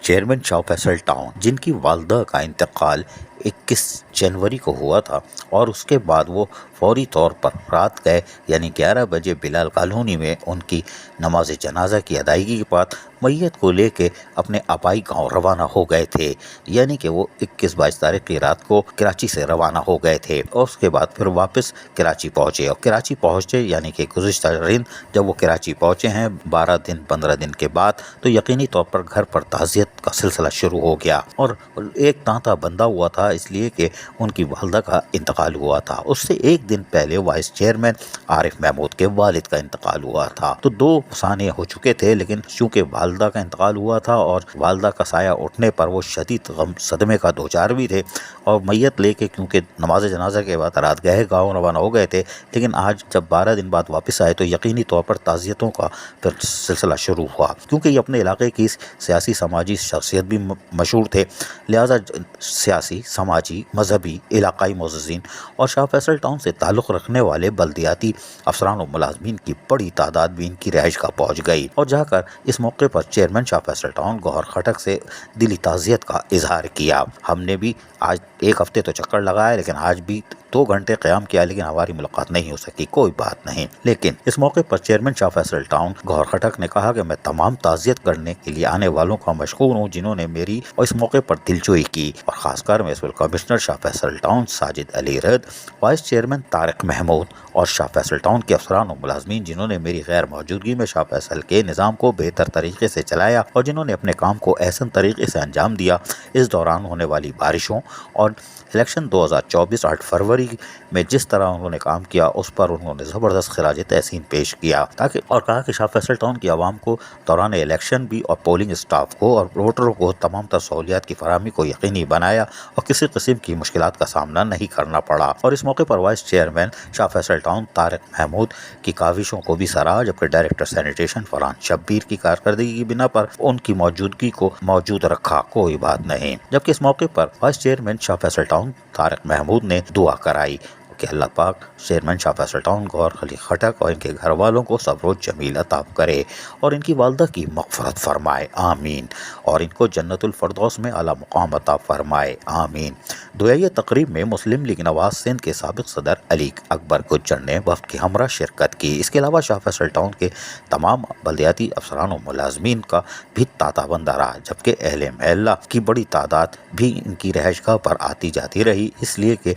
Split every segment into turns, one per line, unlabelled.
Chairman شاہ Faisal town, جن کی والدہ کا انتقال 21 جنوری کو ہوا تھا اور اس کے بعد وہ فوری طور پر رات گئے یعنی 11 بجے بلال کالونی میں ان کی نماز جنازہ کی ادائیگی کے بعد میت کو لے کے اپنے آبائی گاؤں روانہ ہو گئے تھے، یعنی کہ وہ 21-22 تاریخ کی رات کو کراچی سے روانہ ہو گئے تھے اور اس کے بعد پھر واپس کراچی پہنچے اور کراچی پہنچے یعنی کہ گزشتہ دن جب وہ کراچی پہنچے ہیں 15 دن کے بعد، تو یقینی طور پر گھر پر تعزیت کا سلسلہ شروع ہو گیا اور ایک تانتا بندھا ہوا تھا اس لیے کہ ان کی والدہ کا انتقال ہوا تھا۔ اس سے ایک دن پہلے وائس چیئرمین عارف محمود کے والد کا انتقال ہوا تھا، تو 2 ثانیے ہو چکے تھے، لیکن چونکہ والدہ کا انتقال ہوا تھا اور والدہ کا سایہ اٹھنے پر وہ شدید غم صدمے کا دوچار بھی تھے اور میت لے کے کیونکہ نماز جنازہ کے بعد رات گئے گاؤں روانہ ہو گئے تھے، لیکن آج جب 12 دن بعد واپس آئے تو یقینی طور پر تعزیتوں کا پھر سلسلہ شروع ہوا، کیونکہ یہ اپنے علاقے کی سیاسی سماجی شخصیت بھی مشہور تھے، لہٰذا سیاسی، سماجی، مذہبی، علاقائی معززین اور شاہ فیصل ٹاؤن سے تعلق رکھنے والے بلدیاتی افسران و ملازمین کی بڑی تعداد بھی ان کی رہائش گاہ پہنچ گئی اور جا کر اس موقع پر چیئرمین شاہ فیصل ٹاؤن گوہر خٹک سے دلی تعزیت کا اظہار کیا۔ ہم نے بھی آج 1 ہفتے تو چکر لگایا، لیکن آج بھی 2 گھنٹے قیام کیا، لیکن ہماری ملاقات نہیں ہو سکی، کوئی بات نہیں۔ لیکن اس موقع پر چیئرمین شاہ فیصل ٹاؤن گوہر خٹک نے کہا کہ میں تمام تعزیت کرنے کے لیے آنے والوں کا مشکور ہوں جنہوں نے میری اور اس موقع پر دلجوئی کی، اور خاص کر میونسپل کمشنر شاہ فیصل ٹاؤن ساجد علی رد، وائس چیئرمین طارق محمود اور شاہ فیصل ٹاؤن کے افسران و ملازمین جنہوں نے میری غیر موجودگی میں شاہ فیصل کے نظام کو بہتر طریقے سے چلایا اور جنہوں نے اپنے کام کو احسن طریقے سے انجام دیا۔ اس دوران ہونے والی بارشوں اور الیکشن 2024 8 فروری میں جس طرح انہوں نے کام کیا اس پر انہوں نے زبردست خراج تحسین پیش کیا اور کہا کہ شاہ فیصل ٹاؤن کی عوام کو دوران الیکشن بھی اور پولنگ اسٹاف کو اور ووٹروں کو تمام تر سہولیات کی فراہمی کو یقینی بنایا اور کسی قسم کی مشکلات کا سامنا نہیں کرنا پڑا، اور اس موقع پر وائس چیئرمین شاہ فیصل ٹاؤن طارق محمود کی کاوشوں کو بھی سراہا، جبکہ ڈائریکٹر سینیٹیشن فرحان شبیر کی کارکردگی کی بنا پر ان کی موجودگی کو موجود رکھا، کوئی بات نہیں۔ جبکہ اس موقع پر وائس چیئرمین شاہ فیصل ٹاؤن طارق محمود نے دعا کرائی کہ اللہ پاک چیئرمین شاہ فیصل ٹاؤن گوہر علی خٹک اور ان کے گھر والوں کو صبر و جمیل عطا کرے اور ان کی والدہ کی مغفرت فرمائے، آمین، اور ان کو جنت الفردوس میں اعلیٰ مقام عطا فرمائے، آمین۔ دعائیہ تقریب میں مسلم لیگ نواز سندھ کے سابق صدر علی اکبر گجر نے وفد کے ہمراہ شرکت کی۔ اس کے علاوہ شاہ فیصل ٹاؤن کے تمام بلدیاتی افسران و ملازمین کا بھی تانتا بندھا رہا، جبکہ اہل محلہ کی بڑی تعداد بھی ان کی رہائش گاہ پر آتی جاتی رہی، اس لیے کہ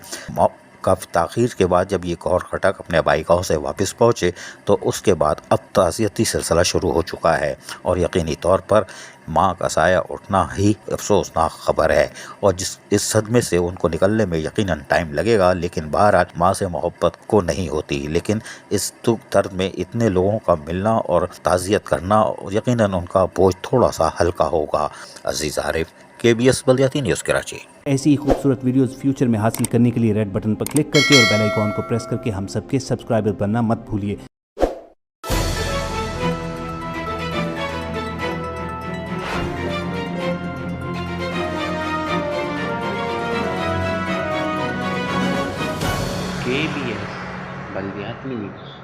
کافی تاخیر کے بعد جب یہ گوہر خٹک اپنے آبائی گاؤں سے واپس پہنچے تو اس کے بعد اب تعزیتی سلسلہ شروع ہو چکا ہے اور یقینی طور پر ماں کا سایہ اٹھنا ہی افسوسناک خبر ہے اور اس صدمے سے ان کو نکلنے میں یقیناً ٹائم لگے گا، لیکن بہرحال ماں سے محبت کو نہیں ہوتی، لیکن اس دکھ درد میں اتنے لوگوں کا ملنا اور تعزیت کرنا یقیناً ان کا بوجھ تھوڑا سا ہلکا ہوگا۔ عزیز عارف، KBS بلدیاتی نیوز کراچی۔
ایسی ہی خوبصورت ویڈیوز فیوچر میں حاصل کرنے کے لیے ریڈ بٹن پر کلک کر کے اور بیل آئیکن کو پریس کر کے ہم سب کے سبسکرائبر بننا مت بھولیے۔
KBS بلدیاتی نیوز۔